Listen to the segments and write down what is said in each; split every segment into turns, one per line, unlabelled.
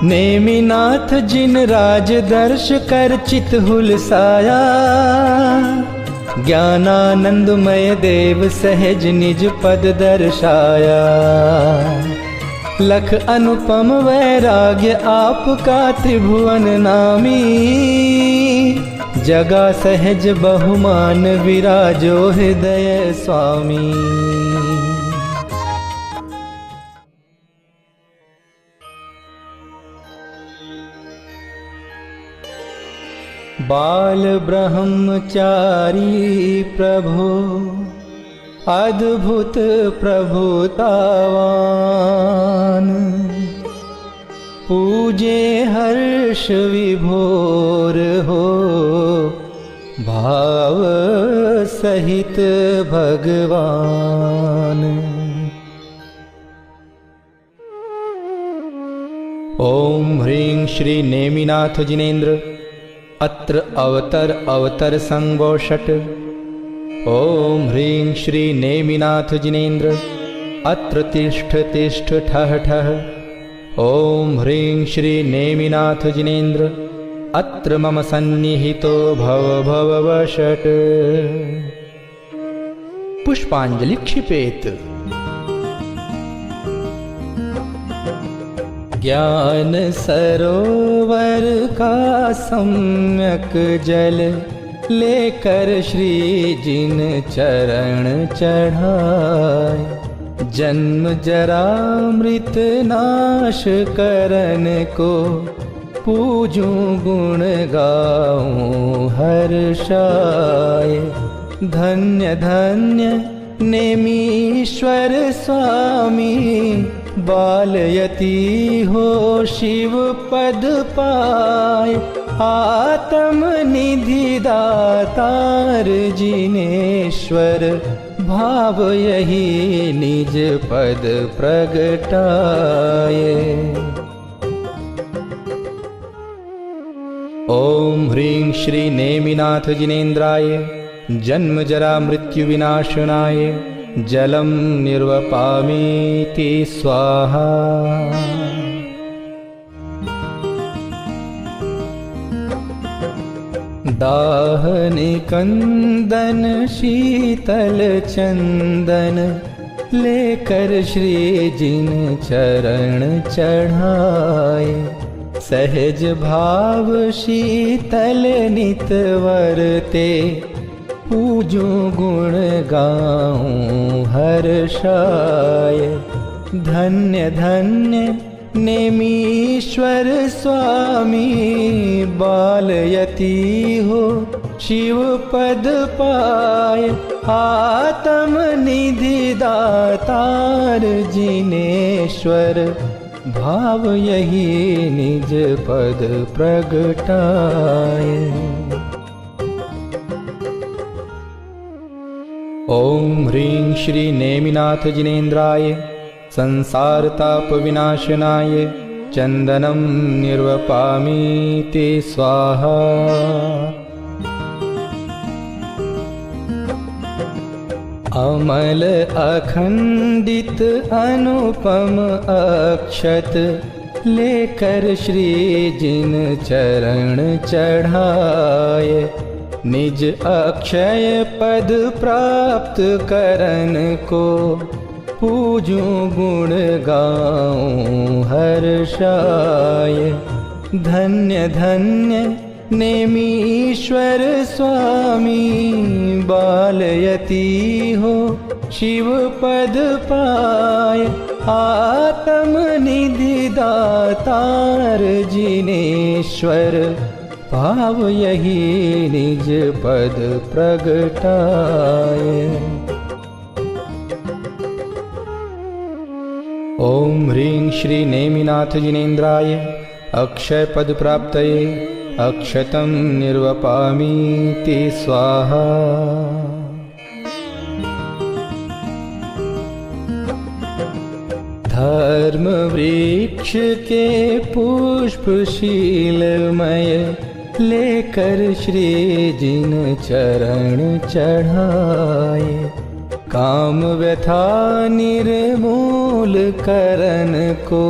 नेमिनाथ जिन राज दर्श कर चित हुलसाया, ज्ञानानंदमय देव सहज निज पद दर्शाया। लख अनुपम वैराग्य आपका त्रिभुवन नामी, जगा सहज बहुमान विराजो हृदय स्वामी। बाल ब्रह्मचारी प्रभो अद्भुत प्रभुतावान, पूजे हर्ष विभोर हो भाव सहित भगवान। ओम ह्रीं श्री नेमिनाथ जिनेन्द्र अत्र अवतर संगो षट। ओम ह्रीं श्री नेमिनाथ जिनेन्द्र अत्र तिष्ठ तिष्ठ ठः ठः। ओम ह्रीं श्री नेमिनाथ जिनेन्द्र अत्र मम सन्निहितो भव भव वषट्। पुष्पांजलि क्षिपेत। ज्ञान सरोवर का सम्यक जल लेकर श्री जिन चरण चढ़ाए, जन्म जरा मृत नाश करन को पूजूं गुण गाऊं हर्षाय। धन्य धन्य नेमीश्वर स्वामी, बालयती हो शिव पद पाए। आत्म निधि दातार जिनेश्वर, भाव यही निज पद प्रगटाए। ओम ह्रीं श्री नेमिनाथ जिनेन्द्राय जन्म जरा मृत्यु विनाशनाय जलम निर्वपामीति स्वाहा। दाहनिकंदन शीतल चंदन, लेकर श्री जिन चरण चढ़ाए। सहज भाव शीतल नित वरते, पूजूं गुण गाऊं हर्षाय। धन्य धन्य नेमीश्वर स्वामी, बालयती हो शिव पद पाए। आत्म निधि दातार जिनेश्वर, भाव यही निज पद प्रगटाए। ओम ह्रीं श्री नेमिनाथ जिनेन्द्राय संसार ताप विनाशनाय चंदनम निर्वपामीति स्वाहा। अमल अखंडित अनुपम अक्षत, लेकर श्री जिन चरण चढ़ाए। निज अक्षय पद प्राप्त करन को, पूजूं गुण गाऊं हर्षाय। धन्य धन्य नेमीश्वर स्वामी, बालयती हो शिव पद पाए। आत्म निधि दातार जिनेश्वर, भाव यही निज पद प्रगटाए। ओम ह्रीं श्री नेमिनाथ जिनेन्द्राय अक्षय पद प्राप्तये अक्षतं निर्वपामीति स्वाहा। धर्म वृक्ष के पुष्पशीलमय, लेकर श्री जिन चरण चढ़ाए। काम व्यथा निर्मूल करन को,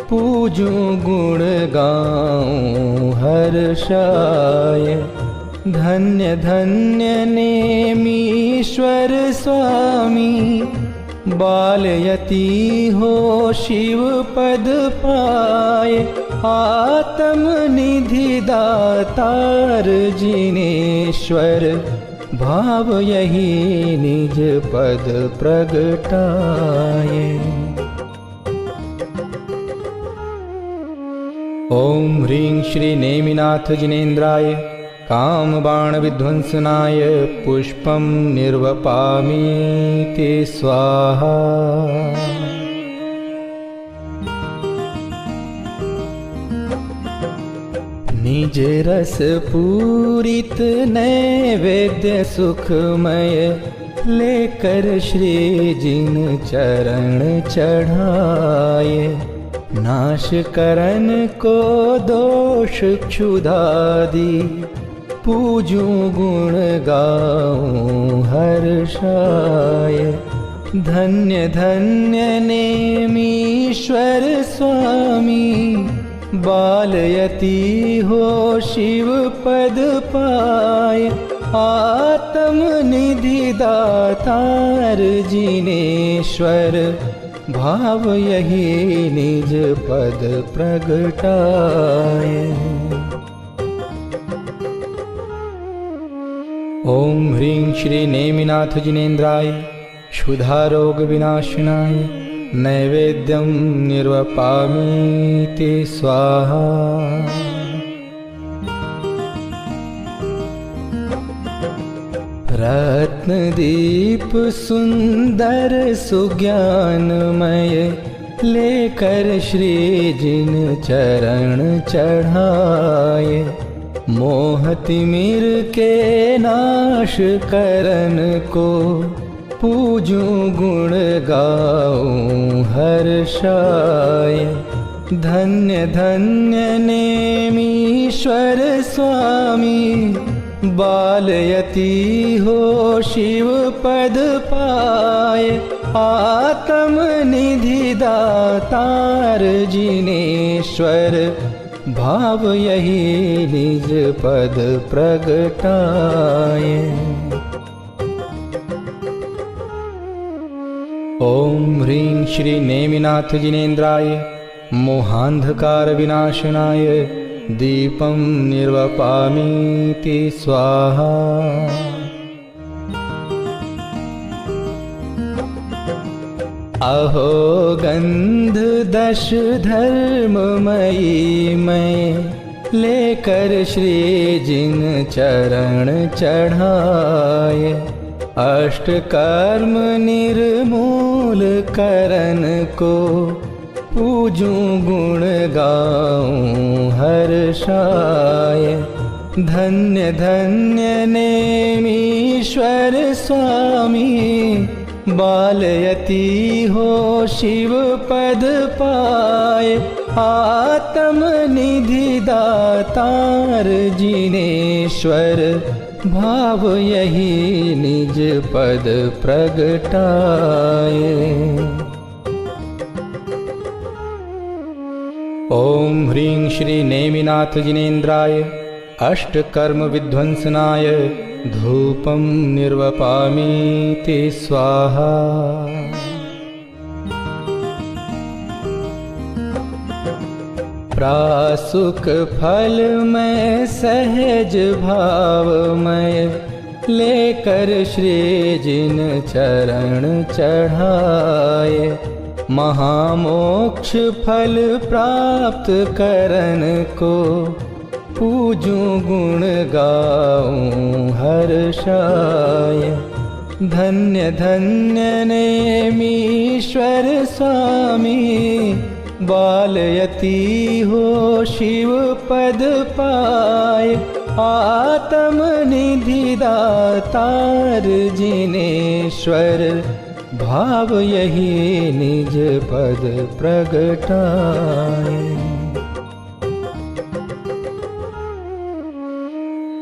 पूजूं गुण गाऊं हर्षाय। धन्य धन्य नेमीश्वर स्वामी, बालयति हो शिव पद पाए। आत्म निधि दातार जिनेश्वर, भाव यही निज पद प्रगटाए। ओम ह्रीं श्री नेमिनाथ जिनेन्द्राय कामबाण विध्वंसनाय पुष्पं निर्वपामि ते स्वाहा। निज रस पूरित नैवेद्य सुखमय, लेकर श्री जिन चरण चढ़ाए। नाश करन को दोष क्षुधादि, पूजूं गुण गाऊं हर्षाय। धन्य धन्य नेमीश्वर स्वामी, बालयति हो शिव पद पाए। आत्म निधि दातार जिनेश्वर, भाव यही निज पद प्रगटाए। ओम ह्रीं श्री नेमिनाथ जिनेन्द्राय क्षुधारोग विनाशनाय नैवेद्यं निर्वपामि ते स्वाहा। रत्नदीप सुंदर सुज्ञानमय, लेकर श्री जिन चरण चढ़ाए। मोह तिमिर के नाश करन को, पूजूं गुण गाऊं हर्षाय। धन्य धन्य नेमीश्वर स्वामी, बालयति हो शिव पद पाए। आत्म निधि दातार जिनेश्वर, भाव यही निज पद प्रगटाए। ओम ह्रीं श्री नेमिनाथ जिनेन्द्राय मोहांधकार विनाशनाय दीपं निर्वपामि ते स्वाहा। अहो गंध दश धर्ममयी मैं, लेकर श्री जिन चरण चढ़ाए। अष्ट कर्म निर्मूल करन को, पूजूं गुण गाऊं हर्षाय। धन्य धन्य नेमीश्वर स्वामी, बालयति हो शिव पद पाए। आत्म निधि दातार जिनेश्वर, भाव यही निज पद प्रगटाए। ओम ह्रीं श्री नेमिनाथ जिनेन्द्राय अष्टकर्म विध्वंसनाय धूपं निर्वपामि ते स्वाहा। प्रासुक फल में सहज भावमय, लेकर श्री जिन चरण चढ़ाए। महामोक्ष फल प्राप्त करन को, पूजूं गुण गाऊं हर्षाय। धन्य धन्य नेमीश्वर स्वामी, बालयति हो शिव पद पाए। आत्म निधि दातार जिनेश्वर, भाव यही निज पद प्रगटाए।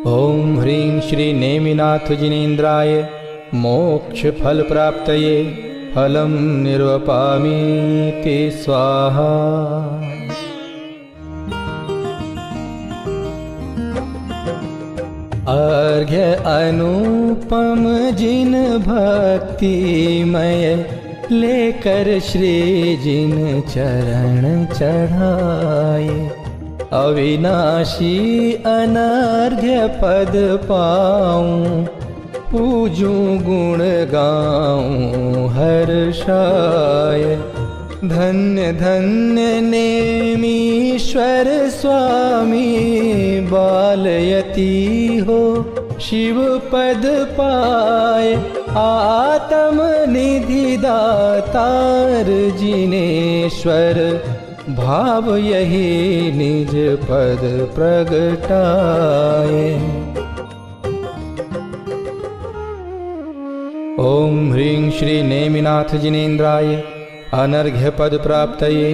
ओम ह्रीं श्री नेमिनाथ जिनेन्द्राय मोक्ष फल प्राप्तये फलं निर्वपामि ते स्वाहा। अर्घ्य अनुपम जिन भक्तिमय लेकर श्री जिन चरण चढ़ाए। अविनाशी अनर्घ्य पद पाऊं, पूजूं गुण गाऊं हर्षाय। धन्य धन्य नेमीश्वर स्वामी, बालयती हो शिव पद पाए। आत्म निधि दातार जिनेश्वर, भाव यही निज पद प्रगटाए। ओम ह्रीं श्री नेमिनाथ जिनेन्द्राय अनर्घ्य पद प्राप्तये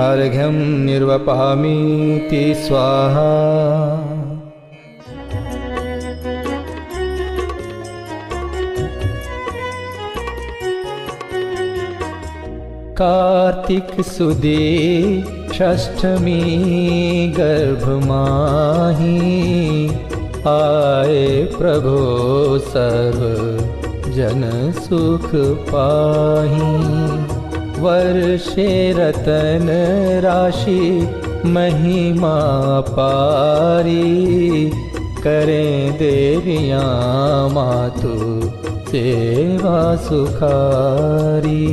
अर्घ्यं निर्वपामीति स्वाहा। कार्तिक सुदे षष्ठमी गर्भ माही, आए प्रभो सर्व जन सुख पाही। वर्षे रतन राशि महिमा पारी, करें देवियाँ मातु सेवा सुखारी।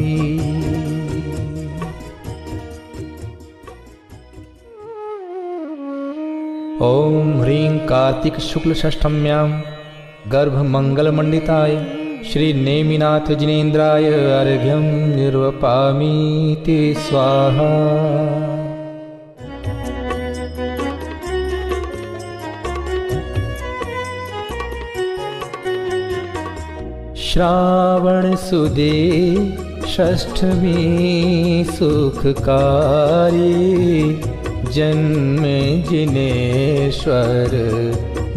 ओम ह्रीं कार्तिक शुक्ल षष्ठम्यां गर्भ मंगल मंडिताय श्री नेमिनाथ जिनेन्द्राय अर्घ्यं निर्वपामीति स्वाहा। श्रावण सुदे षष्ठमी सुखकारी, जन्म जिनेश्वर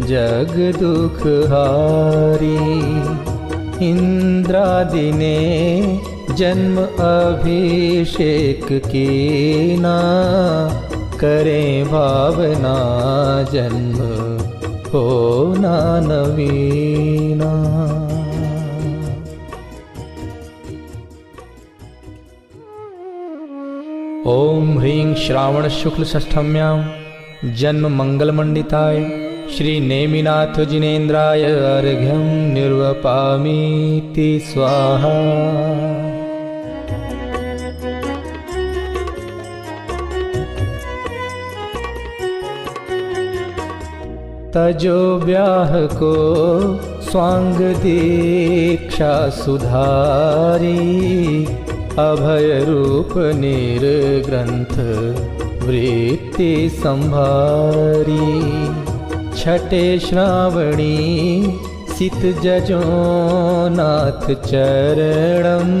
जग दुख हारी। इंद्रादि ने जन्म अभिषेक कीना, करें भावना जन्म होना नवीना। ओम ह्रीं श्रावण शुक्ल षष्ठम्यां जन्म मंगल मंडिताय श्री नेमिनाथ जिनेन्द्राय अर्घ्यं निर्वपामीति स्वाहा। तजो ब्याह को स्वांग दीक्षा सुधारी, अभय रूप निर्ग्रंथ वृत्ति संभारी। छठे श्रावणी सित जजो नाथ चरणम,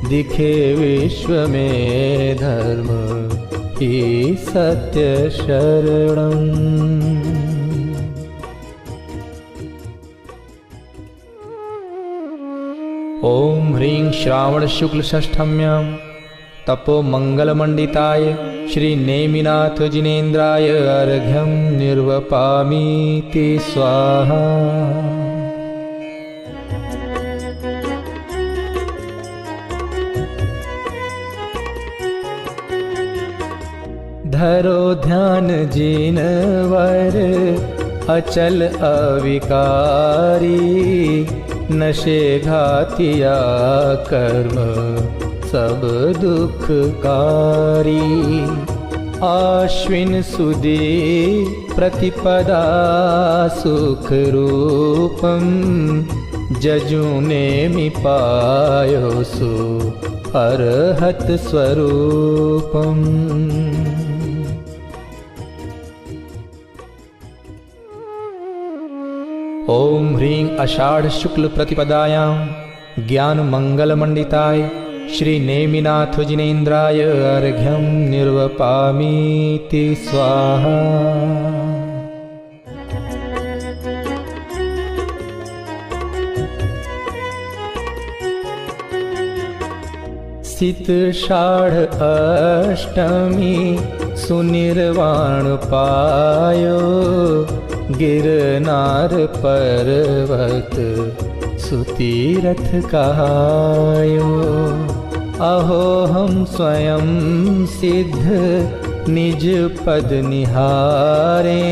दिखे विश्व में धर्म ही सत्य शरणम। ओम ह्रीं श्रावण शुक्ल षष्ठम्यां तपो मंगल मंडिताय श्री नेमिनाथ जिनेन्द्राय अर्घ्यं निर्वपामीति स्वाहा। धरो ध्यान जिनवर अचल अविकारी, नशे घातिया कर्म सब दुखकारी। आश्विन सुदी प्रतिपदा सुख रूपम, जजू नेमि पायो सु अर्हत स्वरूपम। ओम ह्रीं आषाढ़ शुक्ल प्रतिपदायां ज्ञान मंगल मंडिताय श्री नेमिनाथ जिनेन्द्राय अर्घ्यं निर्वपामीति स्वाहा। सित षाढ़ अष्टमी सुनिर्वाण पायो, गिरनार पर्वत सुतीरथ कहायो। अहो हम स्वयं सिद्ध निज पद निहारे,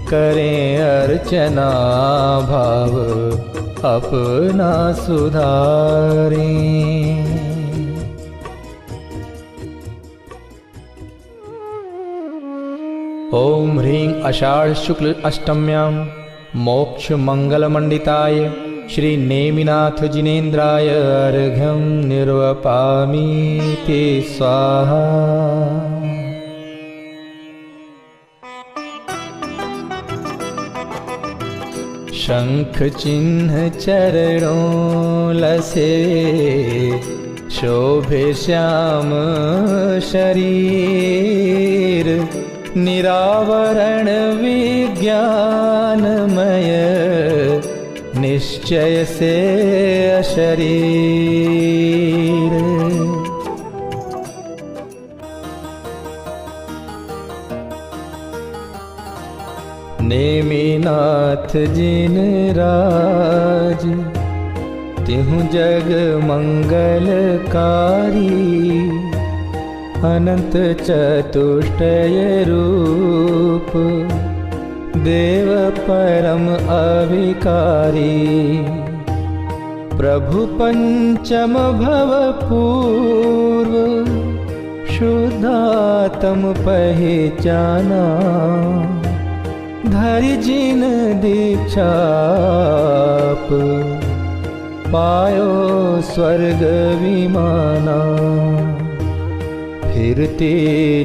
करें अर्चना भाव अपना सुधारे। ओम ह्रीं आषाढ़ शुक्ल अष्टम्यां मोक्ष मंगल मंडिताय श्री नेमिनाथ जिनेन्द्राय अर्घ्यं निर्वपामि ते स्वाहा। शंख चिन्ह चरणों लसे, शोभे श्याम शरीर, निरावरण विज्ञानमय, निश्चय से अशरीर। नेमिनाथ जिनराज, तिहु जग मंगलकारी, अनंत चतुष्टय रूप, देव परम अविकारी। प्रभु पंचम भव पूर्व, शुद्धात्म पहचाना, धरि जिन दीक्षाप, पायो स्वर्ग विमाना। फिरते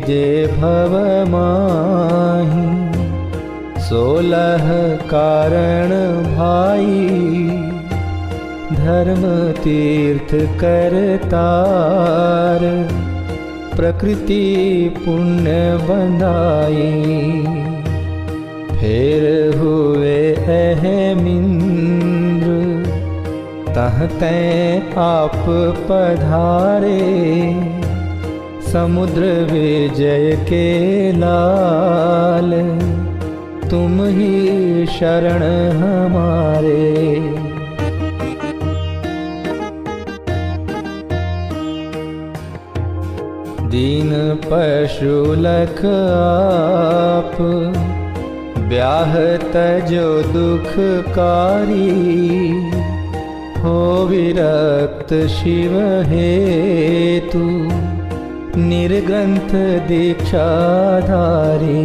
जे भव माही, 16 कारण भाई, धर्म तीर्थ करतार, प्रकृति पुण्य बंधाई। फिर हुए अहमिंद्र, तह तैं आप पधारे, समुद्र विजय के लाल, तुम ही शरण हमारे। दीन पशु लख आप, ब्याह तजो दुखकारी, हो विरक्त शिव हेतु, निर्ग्रंथ दीक्षाधारी।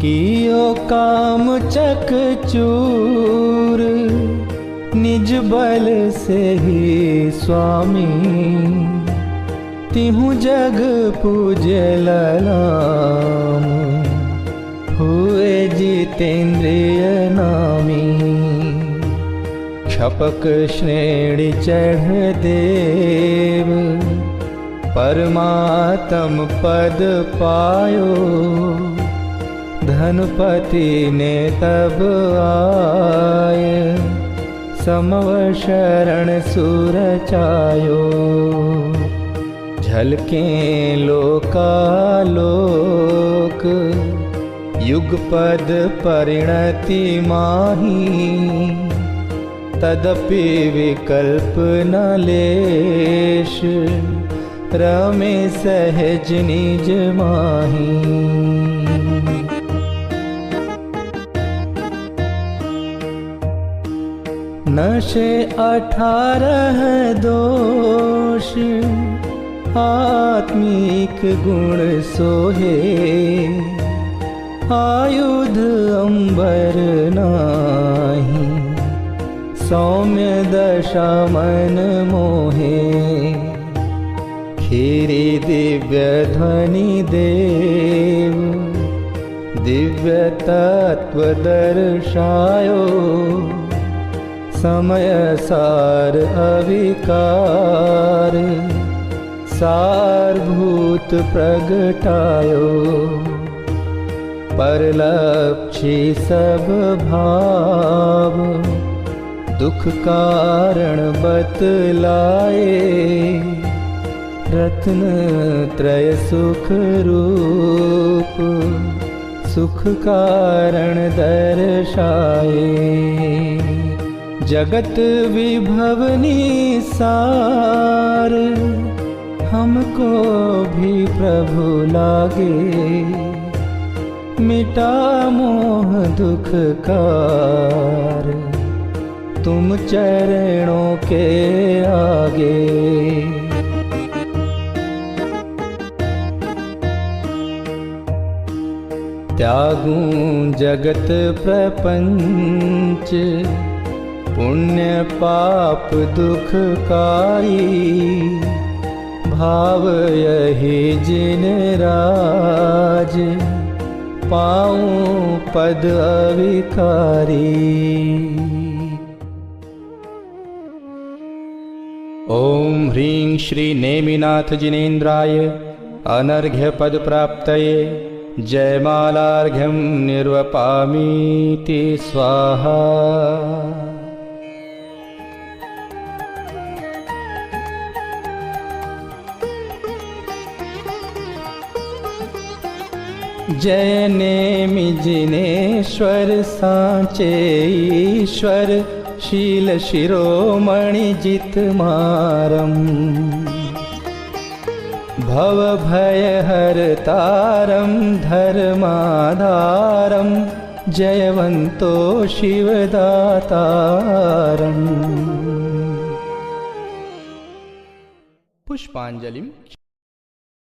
कियो काम चकचूर, निज बल से ही स्वामी, तिहु जग पूज्य ललाम, हुए जितेंद्रिय नामी। क्षपक श्रेणी चढ़ देव, परमात्म पद पायो, धनपति ने तब आय, समव शरण सुर चायो। झलके लोकालोक, युगपद परिणति माही, तदपि विकल्प न लेश, रमे सहज निज माही। नशे 18 दोष, आत्मिक गुण सोहे, आयुध अंबर नाही, सौम्य दशा मन मोहे। खीरी दिव्य ध्वनि देव, दिव्य तत्व दर्शायो, समय सार अविकार, सारभूत प्रगटायो। परलक्षी सब भाव, दुख कारण बतलाए, रत्न त्रय सुख रूप, सुख कारण दर्शाए। जगत विभव निसार हमको भी प्रभु लागे। मिटा मोह दुख कार तुम चरणों के आगे। त्यागूं जगत प्रपंच पुण्य पाप दुखकारी। भाव यही जिन राज पाऊं पद अविकारी। ओम ह्रीं श्री नेमिनाथ जिनेन्द्राय अनर्घ्य पद प्राप्तये जयमालार्घ्यं निर्वपामीति स्वाहा। जय नेमि जिनेश्वर सांचे ईश्वर शील शिरोमणि जितमारम। भव भय हरतारं धर्माधारं जयवन्तो शिवदातारम्। पुष्पांजलिं